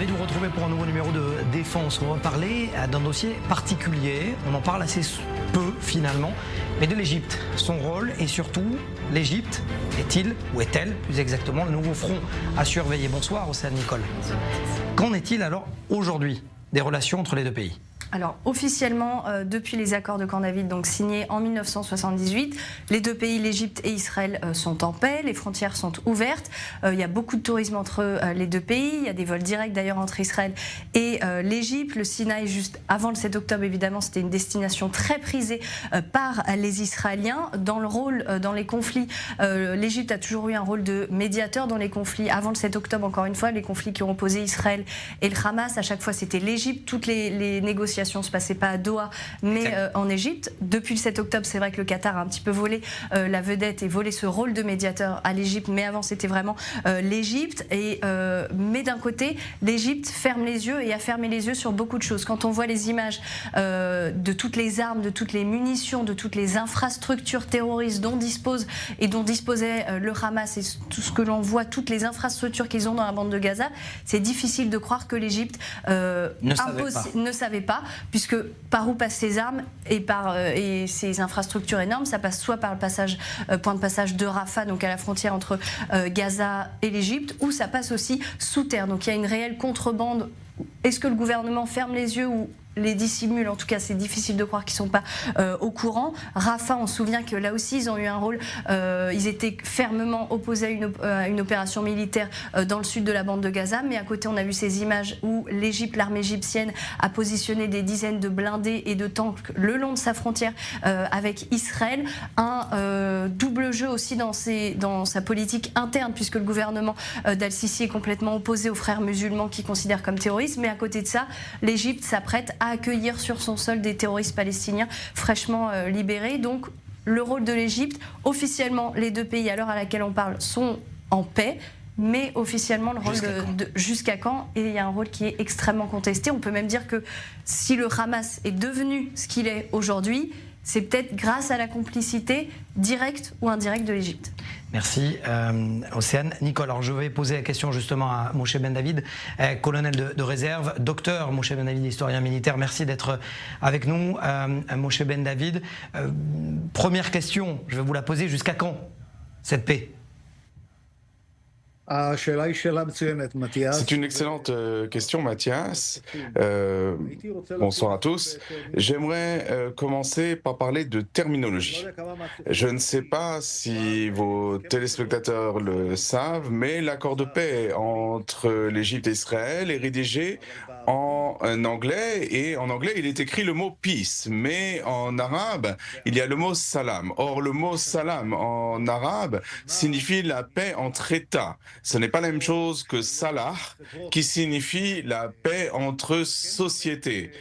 Ravi de vous retrouver pour un nouveau numéro de Défense. On va parler d'un dossier particulier. On en parle assez peu finalement, mais de l'Égypte. Son rôle et surtout, l'Égypte est-il ou est-elle plus exactement le nouveau front à surveiller? Bonsoir Océane Nicole. Bonsoir. Qu'en est-il alors aujourd'hui des relations entre les deux pays? Alors officiellement, depuis les accords de Camp David, donc signés en 1978, les deux pays, l'Égypte et Israël, sont en paix, les frontières sont ouvertes, il y a beaucoup de tourisme entre les deux pays, il y a des vols directs d'ailleurs entre Israël et l'Égypte. Le Sinaï, juste avant le 7 octobre évidemment, c'était une destination très prisée par les Israéliens. Dans le rôle, dans les conflits, l'Égypte a toujours eu un rôle de médiateur dans les conflits. Avant le 7 octobre, encore une fois, les conflits qui ont opposé Israël et le Hamas, à chaque fois c'était l'Égypte, toutes les négociations ne se passaient pas à Doha, mais en Égypte. Depuis le 7 octobre, c'est vrai que le Qatar a un petit peu volé la vedette et volé ce rôle de médiateur à l'Égypte, mais avant c'était vraiment l'Égypte. Mais d'un côté, l'Égypte ferme les yeux et a fermé les yeux sur beaucoup de choses. Quand on voit les images de toutes les armes, de toutes les munitions, de toutes les infrastructures terroristes dont dispose et dont disposait le Hamas, et tout ce que l'on voit, toutes les infrastructures qu'ils ont dans la bande de Gaza, c'est difficile de croire que l'Égypte ne savait pas. Puisque par où passent ces armes et ces infrastructures énormes, ça passe soit par le point de passage de Rafah, donc à la frontière entre Gaza et l'Égypte, ou ça passe aussi sous terre. Donc il y a une réelle contrebande. Est-ce que le gouvernement ferme les yeux ou les dissimule? En tout cas, c'est difficile de croire qu'ils ne sont pas au courant. Rafah, on se souvient que là aussi, ils ont eu un rôle. Ils étaient fermement opposés à une opération militaire dans le sud de la bande de Gaza. Mais à côté, on a vu ces images où l'Égypte, l'armée égyptienne, a positionné des dizaines de blindés et de tanks le long de sa frontière avec Israël. Un double jeu aussi dans sa politique interne, puisque le gouvernement d'Al-Sisi est complètement opposé aux frères musulmans qui considèrent comme terroristes. Mais à côté de ça, l'Égypte s'apprête à accueillir sur son sol des terroristes palestiniens fraîchement libérés. Donc le rôle de l'Égypte, officiellement les deux pays à l'heure à laquelle on parle sont en paix, mais officiellement le rôle jusqu'à quand? Et il y a un rôle qui est extrêmement contesté. On peut même dire que si le Hamas est devenu ce qu'il est aujourd'hui, c'est peut-être grâce à la complicité directe ou indirecte de l'Égypte. Merci Océane. Nicole, alors je vais poser la question justement à Moshe Ben David, colonel de réserve, docteur Moshe Ben David, historien militaire. Merci d'être avec nous, Moshe Ben David. Première question, je vais vous la poser, jusqu'à quand cette paix? C'est une excellente question, Mathias. Bonsoir à tous. J'aimerais commencer par parler de terminologie. Je ne sais pas si vos téléspectateurs le savent, mais l'accord de paix entre l'Égypte et Israël est rédigé en anglais, et en anglais il est écrit le mot peace, mais en arabe il y a le mot salam. Or le mot salam en arabe signifie la paix entre États. Ce n'est pas la même chose que salah, qui signifie la paix entre sociétés.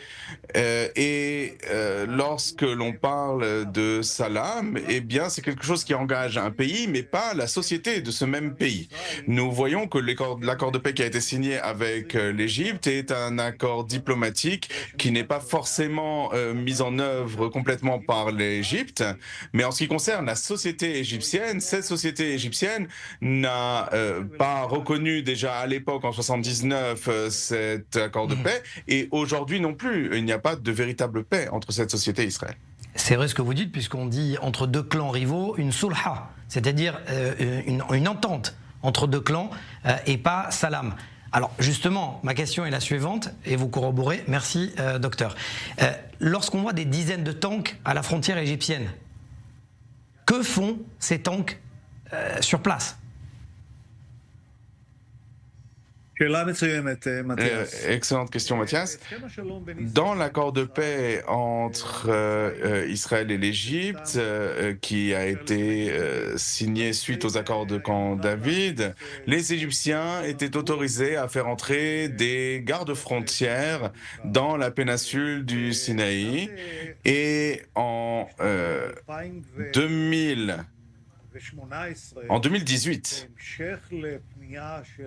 Lorsque l'on parle de salam, eh bien c'est quelque chose qui engage un pays, mais pas la société de ce même pays. Nous voyons que l'accord de paix qui a été signé avec l'Égypte est un accord diplomatique qui n'est pas forcément mis en œuvre complètement par l'Égypte, mais en ce qui concerne la société égyptienne, cette société égyptienne n'a pas reconnu déjà à l'époque en 79 cet accord de paix, et aujourd'hui non plus. Il n'y a pas de véritable paix entre cette société et Israël. C'est vrai ce que vous dites, puisqu'on dit entre deux clans rivaux une sulha, c'est-à-dire une entente entre deux clans et pas salam. Alors justement, ma question est la suivante, et vous corroborez, merci docteur. Lorsqu'on voit des dizaines de tanks à la frontière égyptienne, que font ces tanks sur place? Excellente question, Mathias. Dans l'accord de paix entre Israël et l'Égypte, qui a été signé suite aux accords de Camp David, les Égyptiens étaient autorisés à faire entrer des gardes-frontières dans la péninsule du Sinaï. Et en 2000, En 2018,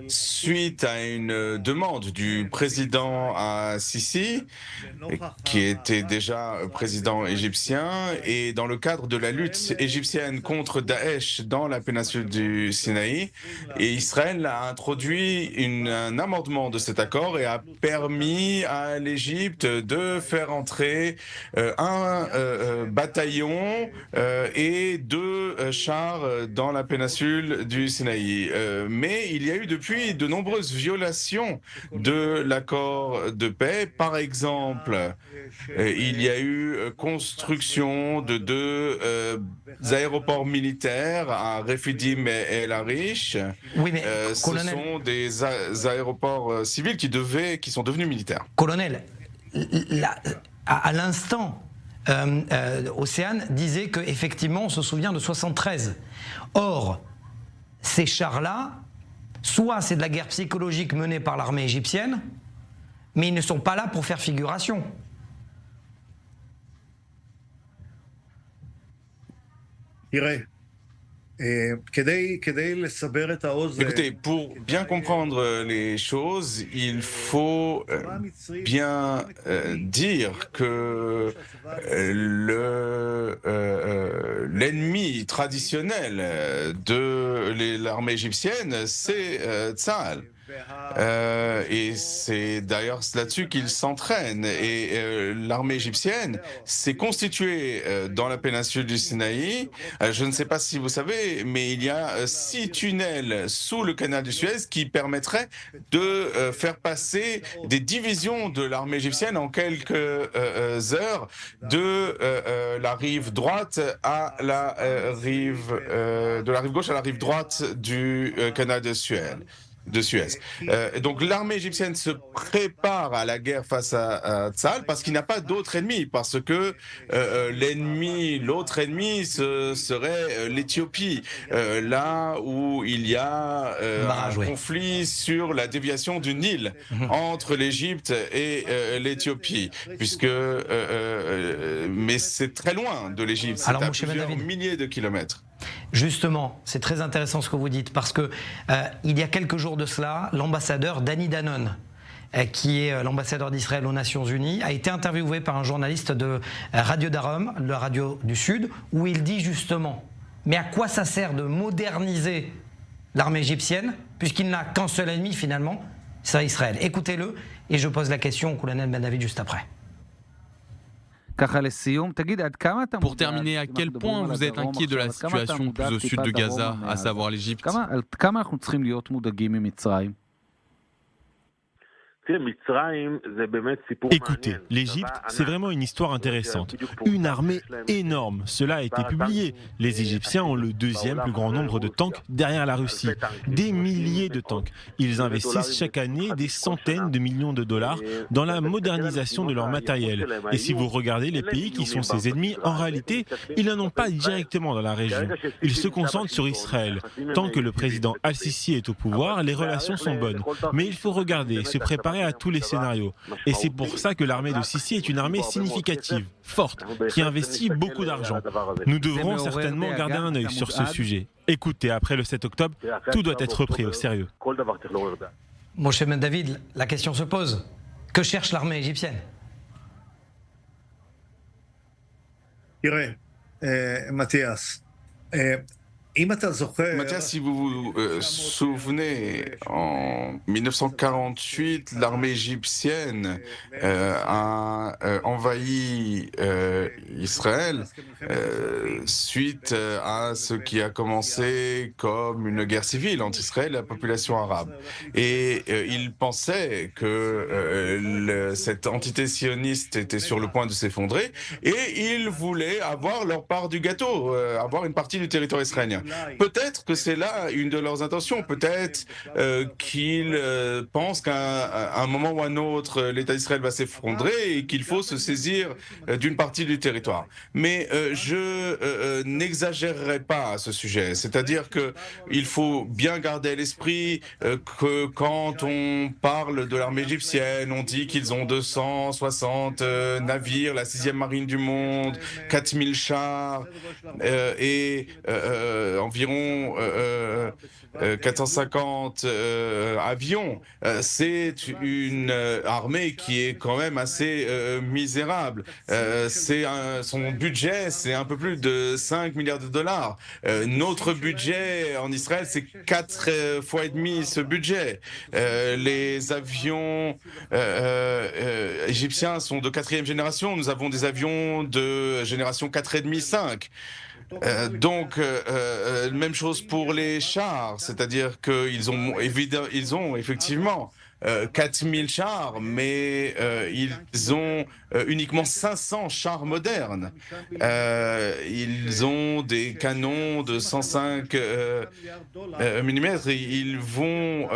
suite à une demande du président Sisi, qui était déjà président égyptien, et dans le cadre de la lutte égyptienne contre Daesh dans la péninsule du Sinaï, et Israël a introduit un amendement de cet accord et a permis à l'Égypte de faire entrer un bataillon et 2 chars dans la péninsule du Sinaï. Mais il y a eu depuis de nombreuses violations de l'accord de paix. Par exemple, il y a eu construction de 2 aéroports militaires à Refidim et El Arish. Oui, mais ce sont des aéroports civils qui sont devenus militaires. Colonel, à l'instant, Océane disait qu'effectivement, on se souvient de 73. Or, ces chars-là, soit c'est de la guerre psychologique menée par l'armée égyptienne, mais ils ne sont pas là pour faire figuration. Écoutez, pour bien comprendre les choses, il faut bien dire que l'ennemi traditionnel de l'armée égyptienne, c'est Tsahal. Et c'est d'ailleurs là-dessus qu'ils s'entraînent. Et l'armée égyptienne s'est constituée dans la péninsule du Sinaï. Je ne sais pas si vous savez, mais il y a 6 tunnels sous le canal du Suez qui permettraient de faire passer des divisions de l'armée égyptienne en quelques heures de la rive droite à la de la rive gauche à la rive droite du canal de Suez. Donc l'armée égyptienne se prépare à la guerre face à Tsahal parce qu'il n'a pas d'autre ennemi, parce que l'autre ennemi, ce serait l'Éthiopie, là où il y a un conflit sur la déviation du Nil entre l'Égypte et l'Éthiopie, mais c'est très loin de l'Égypte, c'est à plusieurs milliers de kilomètres. Justement, c'est très intéressant ce que vous dites, parce que il y a quelques jours de cela, l'ambassadeur Danny Danon, qui est l'ambassadeur d'Israël aux Nations Unies, a été interviewé par un journaliste de Radio Darum, la radio du Sud, où il dit justement, mais à quoi ça sert de moderniser l'armée égyptienne, puisqu'il n'a qu'un seul ennemi finalement, c'est Israël. Écoutez-le, et je pose la question au colonel Ben David juste après. Pour terminer, à quel point vous êtes inquiet de la situation plus au sud de Gaza, à savoir l'Égypte? Écoutez, l'Égypte, c'est vraiment une histoire intéressante. Une armée énorme, cela a été publié. Les Égyptiens ont le 2e plus grand nombre de tanks derrière la Russie. Des milliers de tanks. Ils investissent chaque année des centaines de millions de dollars dans la modernisation de leur matériel. Et si vous regardez les pays qui sont ses ennemis, en réalité, ils n'en ont pas directement dans la région. Ils se concentrent sur Israël. Tant que le président Al-Sisi est au pouvoir, les relations sont bonnes. Mais il faut regarder, se préparer à tous les scénarios. Et c'est pour ça que l'armée de Sisi est une armée significative, forte, qui investit beaucoup d'argent. Nous devrons certainement garder un œil sur ce sujet. Écoutez, après le 7 octobre, tout doit être pris au sérieux. Moshe Ben David, la question se pose. Que cherche l'armée égyptienne? Mathias, si vous vous souvenez, en 1948, l'armée égyptienne a envahi Israël suite à ce qui a commencé comme une guerre civile entre Israël et la population arabe. Et ils pensaient que cette entité sioniste était sur le point de s'effondrer et ils voulaient avoir leur part du gâteau, avoir une partie du territoire israélien. Peut-être que c'est là une de leurs intentions, peut-être qu'ils pensent qu'à un moment ou à un autre, l'État d'Israël va s'effondrer et qu'il faut se saisir d'une partie du territoire. Mais je n'exagérerai pas à ce sujet, c'est-à-dire qu'il faut bien garder à l'esprit que quand on parle de l'armée égyptienne, on dit qu'ils ont 260 navires, la 6e marine du monde, 4000 chars, et environ 450 avions. C'est une armée qui est quand même assez misérable. Son budget, c'est un peu plus de 5 milliards de dollars. Notre budget en Israël, c'est 4 fois et demi ce budget. Les avions égyptiens sont de 4e génération. Nous avons des avions de génération 4,5, 5. Donc, même chose pour les chars, c'est-à-dire qu'ils ont, effectivement 4000 chars, mais ils ont uniquement 500 chars modernes. Ils ont des canons de 105 mm. Ils vont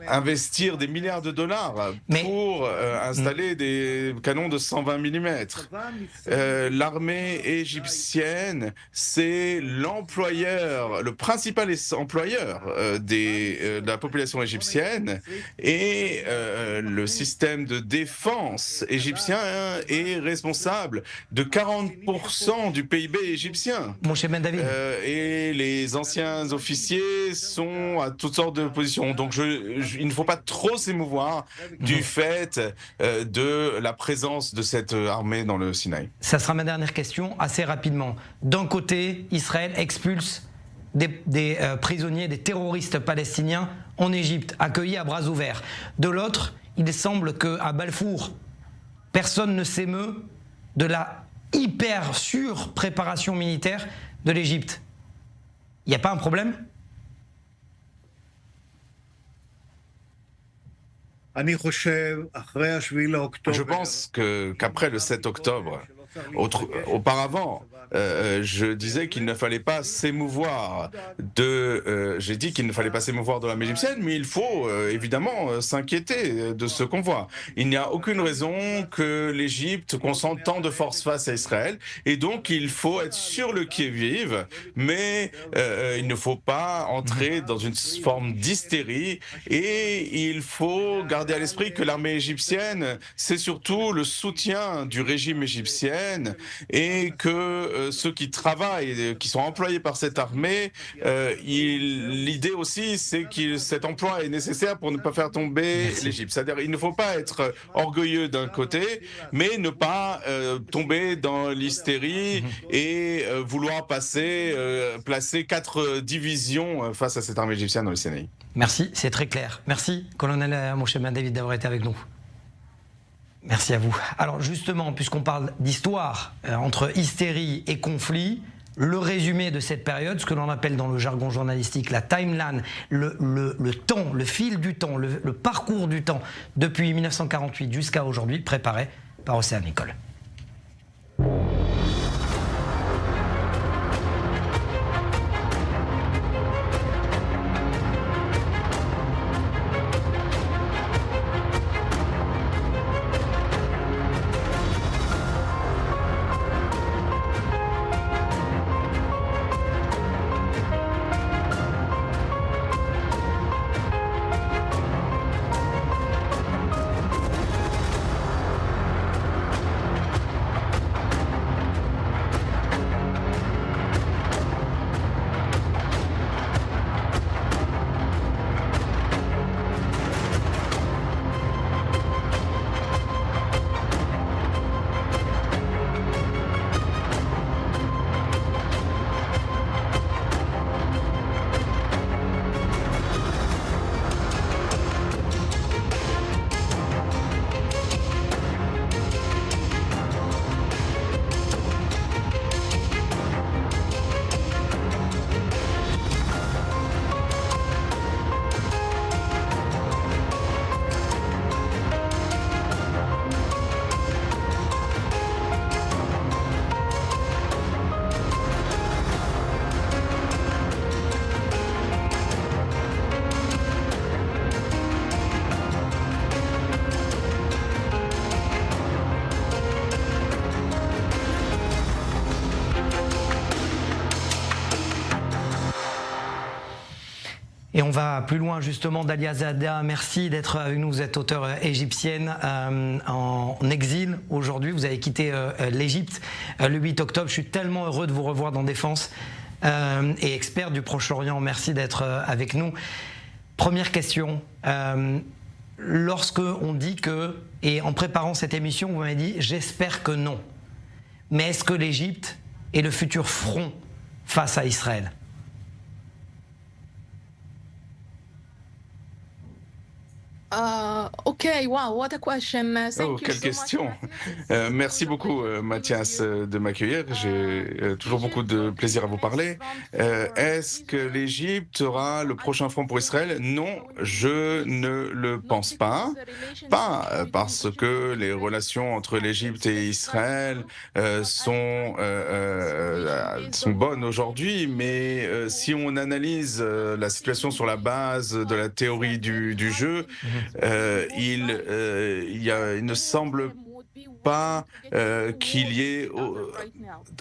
investir des milliards de dollars pour installer des canons de 120 mm. L'armée égyptienne, c'est l'employeur, le principal employeur de la population égyptienne, et le système de défense égyptien est responsable de 40% du PIB égyptien. Mon cher Ben David. Et les anciens officiers sont à toutes sortes de positions. Donc il ne faut pas trop s'émouvoir du fait de la présence de cette armée dans le Sinaï. Ça sera ma dernière question, assez rapidement. D'un côté, Israël expulse des prisonniers, des terroristes palestiniens en Égypte, accueillis à bras ouverts. De l'autre, il semble qu'à Balfour, personne ne s'émeut de la hyper surpréparation militaire de l'Égypte. Il n'y a pas un problème ? Je pense qu'après le 7 octobre, auparavant, je disais qu'il ne fallait pas s'émouvoir j'ai dit qu'il ne fallait pas s'émouvoir de l'armée égyptienne, mais il faut évidemment s'inquiéter de ce qu'on voit. Il n'y a aucune raison que l'Égypte concentre tant de forces face à Israël, et donc il faut être sur le qui-vive, mais il ne faut pas entrer dans une forme d'hystérie, et il faut garder à l'esprit que l'armée égyptienne, c'est surtout le soutien du régime égyptien, et que ceux qui travaillent, qui sont employés par cette armée, l'idée aussi, c'est que cet emploi est nécessaire pour ne pas faire tomber l'Égypte. C'est-à-dire, il ne faut pas être orgueilleux d'un côté, mais ne pas tomber dans l'hystérie et vouloir placer 4 divisions face à cette armée égyptienne dans le Sinaï. Merci, c'est très clair. Merci, colonel Moshe Ben David, d'avoir été avec nous. Merci à vous. Alors justement, puisqu'on parle d'histoire, entre hystérie et conflit, le résumé de cette période, ce que l'on appelle dans le jargon journalistique la timeline, le temps, le fil du temps, le parcours du temps, depuis 1948 jusqu'à aujourd'hui, préparé par Océane Nicole. Et on va plus loin justement, Dalia Zada, merci d'être avec nous, vous êtes auteure égyptienne en exil aujourd'hui, vous avez quitté l'Égypte le 8 octobre, je suis tellement heureux de vous revoir dans Défense. et expert du Proche-Orient. Merci d'être avec nous. Première question. Lorsque on dit que, et en préparant cette émission, vous m'avez dit « j'espère que non ». Mais est-ce que l'Égypte est le futur front face à Israël ? Quelle question. Merci beaucoup, Mathias, de m'accueillir. J'ai toujours beaucoup de plaisir à vous parler. Est-ce que l'Égypte sera le prochain front pour Israël? Non, je ne le pense pas. Pas parce que les relations entre l'Égypte et Israël sont bonnes aujourd'hui, mais si on analyse la situation sur la base de la théorie du jeu, il ne semble pas qu'il y ait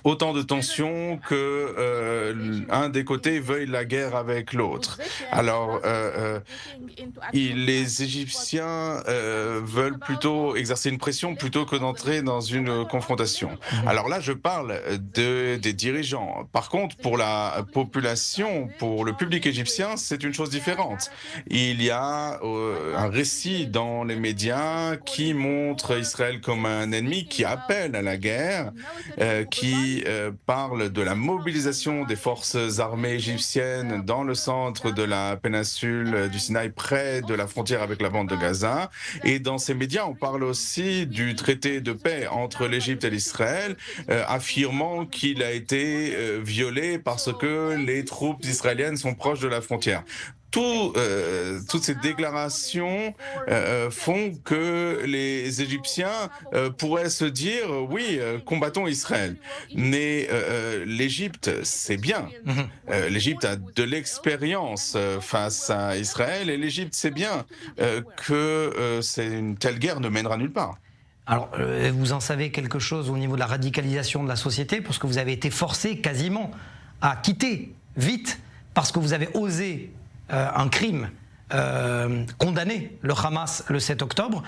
autant de tensions que un des côtés veuille la guerre avec l'autre. Alors, les Égyptiens veulent plutôt exercer une pression plutôt que d'entrer dans une confrontation. Alors là, je parle des dirigeants. Par contre, pour la population, pour le public égyptien, c'est une chose différente. Il y a un récit dans les médias qui montre Israël comme un ennemi, qui appelle à la guerre, qui parle de la mobilisation des forces armées égyptiennes dans le centre de la péninsule du Sinaï, près de la frontière avec la bande de Gaza. Et dans ces médias, on parle aussi du traité de paix entre l'Égypte et l'Israël, affirmant qu'il a été violé parce que les troupes israéliennes sont proches de la frontière. Toutes ces déclarations font que les Égyptiens pourraient se dire « oui, combattons Israël ». Mais l'Égypte, c'est bien. L'Égypte a de l'expérience face à Israël et l'Égypte sait bien que une telle guerre ne mènera nulle part. Alors, vous en savez quelque chose au niveau de la radicalisation de la société, parce que vous avez été forcé quasiment à quitter vite, parce que vous avez osé un crime, condamné le Hamas le 7 octobre.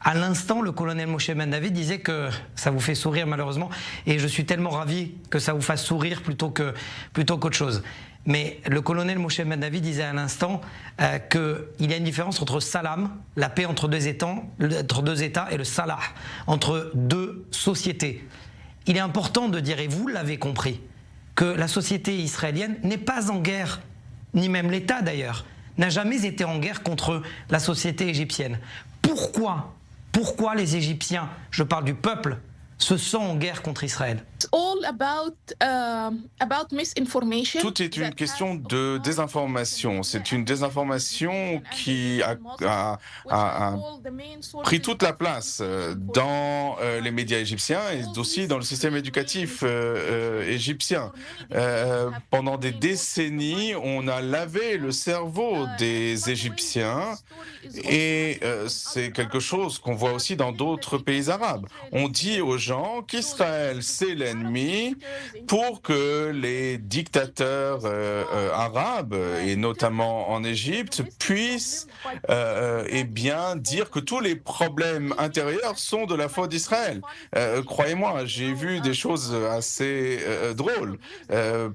À l'instant, le colonel Moshe Ben David disait que ça vous fait sourire malheureusement, et je suis tellement ravi que ça vous fasse sourire plutôt qu'autre chose. Mais le colonel Moshe Ben David disait à l'instant qu'il y a une différence entre salam, la paix entre deux États, et le salah, entre deux sociétés. Il est important de dire, et vous l'avez compris, que la société israélienne n'est pas en guerre, ni même l'État d'ailleurs, n'a jamais été en guerre contre la société égyptienne. Pourquoi les Égyptiens, je parle du peuple, se sont en guerre contre Israël? Tout est une question de désinformation. C'est une désinformation qui a pris toute la place dans les médias égyptiens et aussi dans le système éducatif égyptien. Pendant des décennies, on a lavé le cerveau des Égyptiens et c'est quelque chose qu'on voit aussi dans d'autres pays arabes. On dit aux gens qu'Israël, c'est l'ennemi pour que les dictateurs arabes, et notamment en Égypte, puissent dire que tous les problèmes intérieurs sont de la faute d'Israël. Croyez-moi, j'ai vu des choses assez drôles.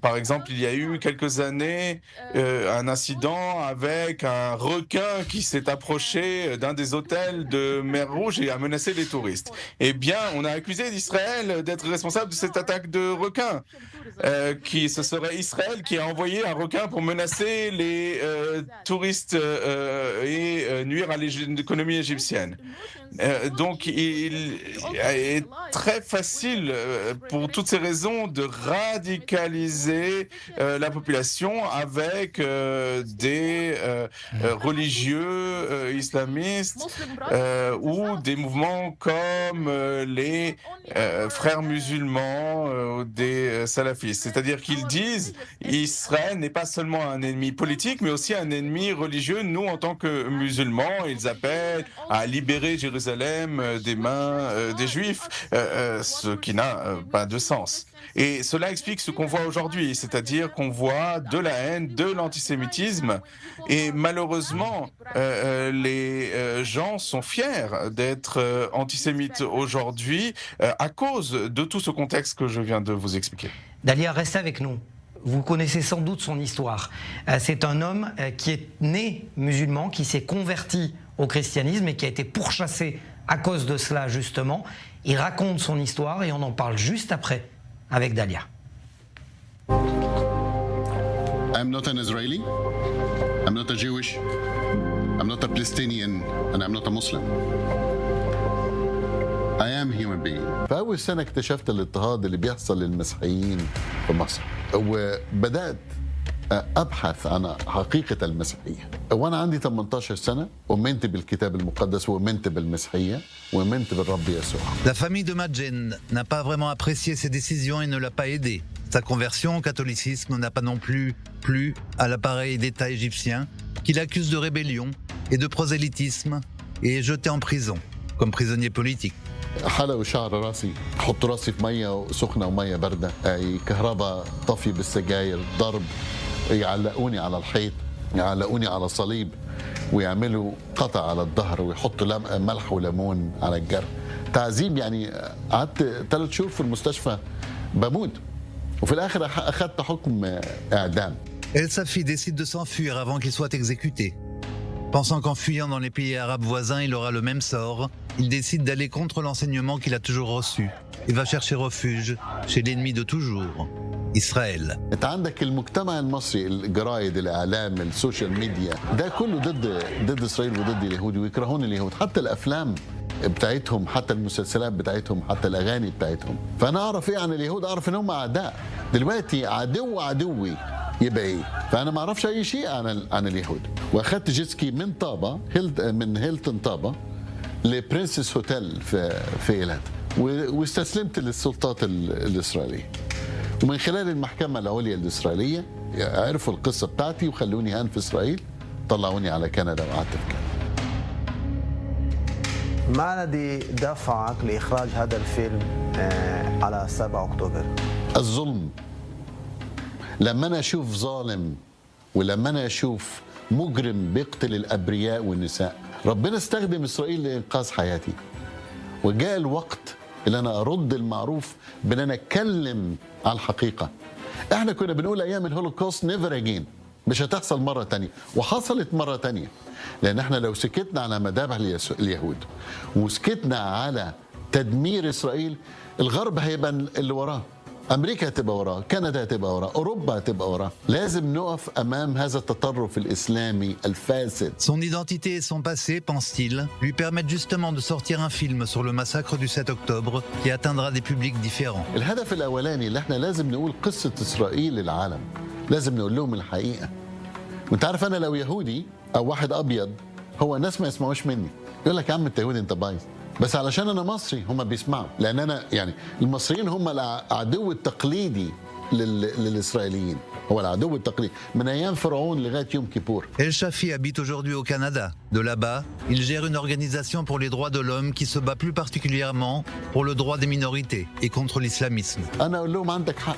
Par exemple, il y a eu quelques années un incident avec un requin qui s'est approché d'un des hôtels de Mer Rouge et a menacé les touristes. Eh bien, on a accusé d'Israël d'être responsable de cette attaque de requin. Ce serait Israël qui a envoyé un requin pour menacer les touristes et nuire à l'économie égyptienne. Donc, il est très facile, pour toutes ces raisons, de radicaliser la population avec des religieux islamistes ou des mouvements comme les frères musulmans ou des salafistes. C'est-à-dire qu'ils disent Israël n'est pas seulement un ennemi politique, mais aussi un ennemi religieux. Nous, en tant que musulmans, ils appellent à libérer Jérusalem des mains des Juifs, ce qui n'a pas de sens. Et cela explique ce qu'on voit aujourd'hui, c'est-à-dire qu'on voit de la haine, de l'antisémitisme, et malheureusement, les gens sont fiers d'être antisémites aujourd'hui à cause de tout ce contexte que je viens de vous expliquer. Dalia, restez avec nous. vous connaissez sans doute son histoire. C'est un homme qui est né musulman, qui s'est converti au christianisme et qui a été pourchassé à cause de cela justement. Il raconte son histoire et on en parle juste après avec Dalia. I'm not an Israeli, I'm not a Jewish, I'm not a Palestinian, and I'm not a Muslim. I am human being. فأول سنة اكتشفت الاضطهاد اللي بيحصل للمسيحيين في مصر وبدأت أبحث عن حقيقة المسيحية. وأنا عندي 18 سنة ومنت بالكتاب المقدس ومنت بالمسيحية ومنت بالرب يسوع. La famille de Madjen n'a pas vraiment apprécié ses décisions et ne l'a pas aidé. Sa conversion au catholicisme n'a pas non plus plu à l'appareil d'État égyptien qui l'accuse de rébellion et de prosélytisme et est jeté en prison comme prisonnier politique. حلقوا شعر راسي حطوا راسي في ميه سخنه وميه بارده كهرباء طفي بالسجاير ضرب يعلقوني على الحيط يعلقوني على صليب ويعملوا قطع على الظهر ويحطوا ملح وليمون على الجرح تعذيب يعني قعدت 3 شهور في المستشفى بموت وفي الاخر اخذت حكم اعدام. Elle, sa fille, décide de s'enfuir avant qu'il soit exécuté. Pensant qu'en fuyant dans les pays arabes voisins, il aura le même sort, il décide d'aller contre l'enseignement qu'il a toujours reçu et va chercher refuge chez l'ennemi de toujours, Israël. انت عندك المجتمع المصري الجرايد الاعلام السوشيال ميديا ده كله ضد اسرائيل وضد اليهود ويكرهون اليهود حتى الافلام بتاعتهم حتى المسلسلات بتاعتهم حتى الاغاني بتاعتهم فانا اعرف ايه عن اليهود اعرف ان هم اعداء دلوقتي عدوي يبقى ايه فانا ما اعرفش اي شيء عن اليهود واخدت جيتسكي من طابا من هيلتون طابا لبرنسس هوتيل في ايلات واستسلمت للسلطات الاسرائيليه ومن خلال المحكمه العليا الاسرائيليه عرفوا القصه بتاعتي وخلوني هان في اسرائيل طلعوني على كندا وقعدت في كندا. ما الذي دفعك لاخراج هذا الفيلم على 7 اكتوبر؟ الظلم. لما انا اشوف ظالم ولما انا اشوف مجرم بيقتل الابرياء والنساء ربنا استخدم اسرائيل لانقاذ حياتي وجاء الوقت اللي انا ارد المعروف بان انا اتكلم على الحقيقه. احنا كنا بنقول ايام الهولوكوست نيفر اجين مش هتحصل مره تانية وحصلت مره تانية لان احنا لو سكتنا على مذابح اليهود وسكتنا على تدمير اسرائيل الغرب هيبقى اللي وراه أمريكا هتبقى وراه، كندا هتبقى وراه، أوروبا هتبقى وراه. لازم نقف أمام هذا التطرف الإسلامي الفاسد. Son identité et son passé, pense-t-il, lui permettent justement de sortir un film sur le massacre du 7 octobre qui atteindra des publics différents. الهدف الأولاني اللي احنا لازم نقول قصة إسرائيل للعالم، لازم نقول لهم الحقيقة. وأنت عارف أنا لو يهودي أو واحد أبيض هو الناس ما يسمعوش مني، يقول لك يا عم أنت يهودي أنت بايظ. بس علشان انا مصري هم بيسمعوا لان انا يعني المصريين هم العدو التقليدي للاسرائيليين هو العدو التقليدي من ايام فرعون لغايه يوم كيبور. El Shafi habite aujourd'hui au Canada. De là-bas, il gère une organisation pour les droits de l'homme qui se bat plus particulièrement pour le droit des minorités et contre l'islamisme. انا اقول لهم عندك حق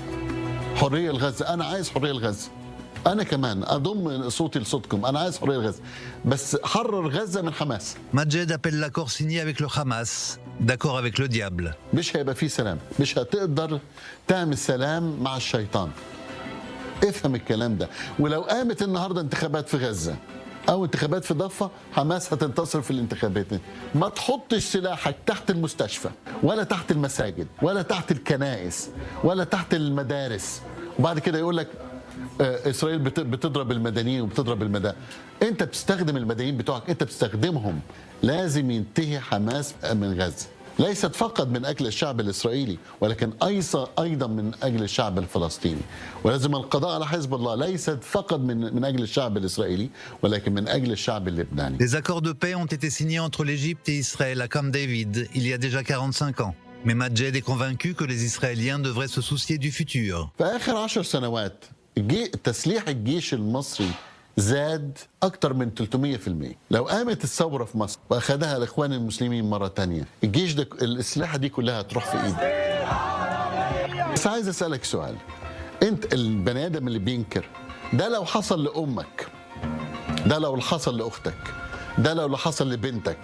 حريه الغزه انا عايز حريه الغزه أنا كمان أضم صوتي لصوتكم أنا عايز حرية غزة بس حرر غزة من حماس. Madjed appelle l'accord signé avec le Hamas d'accord avec le diable. مش هيبقى فيه سلام مش هتقدر تعمل سلام مع الشيطان. افهم الكلام ده ولو قامت النهاردة انتخابات في غزة أو انتخابات في ضفة حماس هتنتصر في الانتخابات. ما تحطش سلاحك تحت المستشفى ولا تحت المساجد ولا تحت الكنائس ولا تحت المدارس وبعد كده يقول لك إسرائيل بتضرب المدنيين وبتضرب المدن. أنت بتستخدم المدنيين بتوعك أنت بتستخدمهم. لازم ينتهي حماس من غزة ليست فقط من أجل الشعب الإسرائيلي ولكن أيضا من أجل الشعب الفلسطيني ولازم القضاء على حزب الله ليست فقط من أجل الشعب الإسرائيلي ولكن من أجل الشعب اللبناني. Les accords de paix ont été signés entre l'Égypte et Israël à Camp David il y a déjà 45 ans. Mais Madjed est convaincu que les Israéliens devraient se soucier du futur. في آخر 10 سنوات تسليح الجيش المصري زاد أكتر من 300%. لو قامت الثورة في مصر وأخذها الإخوان المسلمين مرة تانية الجيش ده الأسلحة دي كلها تروح في إيد. بس عايز أسألك سؤال أنت البني آدم اللي بينكر ده لو حصل لأمك ده لو حصل لأختك ده لو حصل لبنتك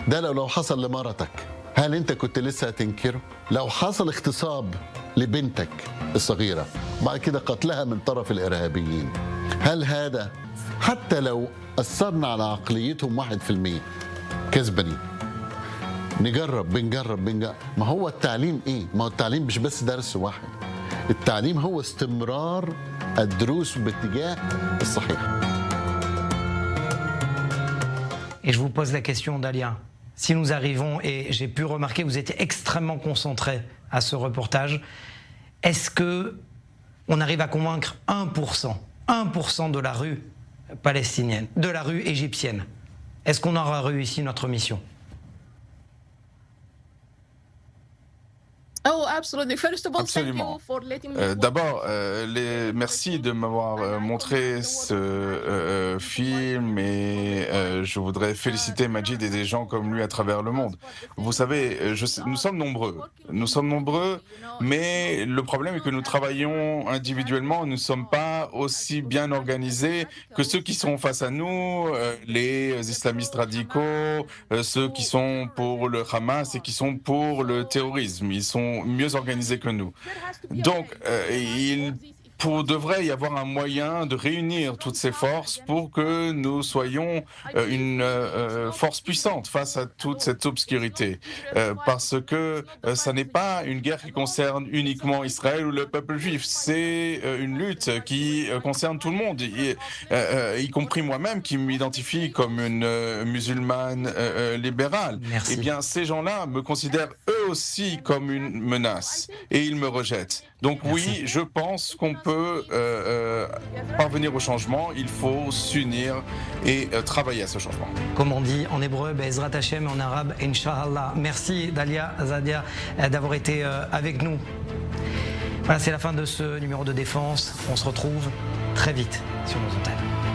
ده لو حصل لمرتك هل انت كنت لسه هتنكره؟ لو حصل اغتصاب لبنتك الصغيرة بعد كده قتلها من طرف الإرهابيين، هل هذا حتى لو أثرنا على عقليتهم 1% كذبني؟ بنجرب ما هو التعليم ايه؟ ما هو التعليم مش بس درس واحد، التعليم هو استمرار الدروس باتجاه الصحيح. Et je vous pose la question, Dalia. Si nous arrivons, et j'ai pu remarquer que vous étiez extrêmement concentré à ce reportage, est-ce que on arrive à convaincre 1% de la rue palestinienne, de la rue égyptienne? Est-ce qu'on aura réussi notre mission? Absolument. D'abord, merci de m'avoir montré ce film et je voudrais féliciter Majid et des gens comme lui à travers le monde. Vous savez, nous sommes nombreux, mais le problème est que nous travaillons individuellement, nous ne sommes pas aussi bien organisés que ceux qui sont face à nous, les islamistes radicaux, ceux qui sont pour le Hamas et qui sont pour le terrorisme. Ils sont mieux organisés que nous. Donc, il devrait y avoir un moyen de réunir toutes ces forces pour que nous soyons une force puissante face à toute cette obscurité. Parce que ça n'est pas une guerre qui concerne uniquement Israël ou le peuple juif, c'est une lutte qui concerne tout le monde, y compris moi-même qui m'identifie comme une musulmane libérale. Merci. Eh bien, ces gens-là me considèrent eux aussi comme une menace et ils me rejettent. Donc oui, je pense qu'on peut parvenir au changement, il faut s'unir et travailler à ce changement. Comme on dit en hébreu, Be'ezrat Hashem, en arabe, Inch'Allah. Merci Dalia Azadia d'avoir été avec nous. Voilà, c'est la fin de ce numéro de Défense. On se retrouve très vite sur nos antennes.